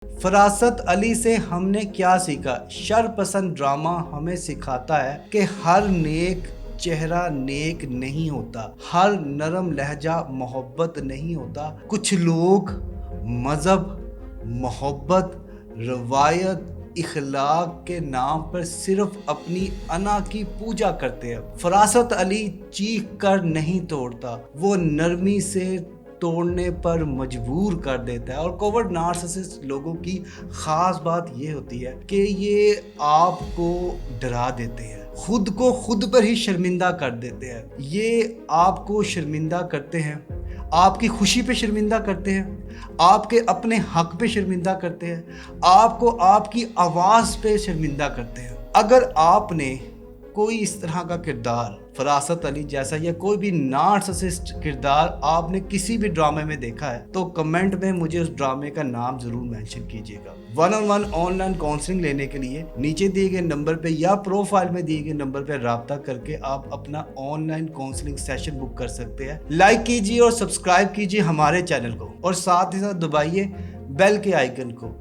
फरासत अली से हमने क्या सीखा? शरपसंद ड्रामा हमें सिखाता है कि हर नेक चेहरा नेक नहीं होता, हर नरम लहजा मोहब्बत नहीं होता। कुछ लोग मजहब, मोहब्बत, रवायत, इखलाक के नाम पर सिर्फ अपनी अना की पूजा करते हैं। फरासत अली चीख कर नहीं तोड़ता, वो नरमी से तोड़ने पर मजबूर कर देता है। और कोवर्ट नार्सिसिस्ट लोगों की ख़ास बात ये होती है कि ये आपको डरा देते हैं, खुद को खुद पर ही शर्मिंदा कर देते हैं। ये आपको शर्मिंदा करते हैं, आपकी खुशी पे शर्मिंदा करते हैं, आपके अपने हक पे शर्मिंदा करते हैं, आपको आपकी आवाज़ पे शर्मिंदा करते हैं। अगर आपने कोई इस तरह का किरदार, फरासत अली जैसा या कोई भी नार्सिसिस्ट किरदार आपने किसी भी ड्रामे में देखा है तो कमेंट में मुझे उस ड्रामे का नाम ज़रूर मेंशन कीजिएगा। 1-on-1 ऑनलाइन काउंसलिंग लेने के लिए नीचे दिए गए नंबर पे या प्रोफाइल में दिए गए नंबर पे राब्ता करके आप अपना ऑनलाइन काउंसलिंग सेशन बुक कर सकते हैं। लाइक कीजिए और सब्सक्राइब कीजिए हमारे चैनल को, और साथ ही साथ दबाइए बेल के आइकन को,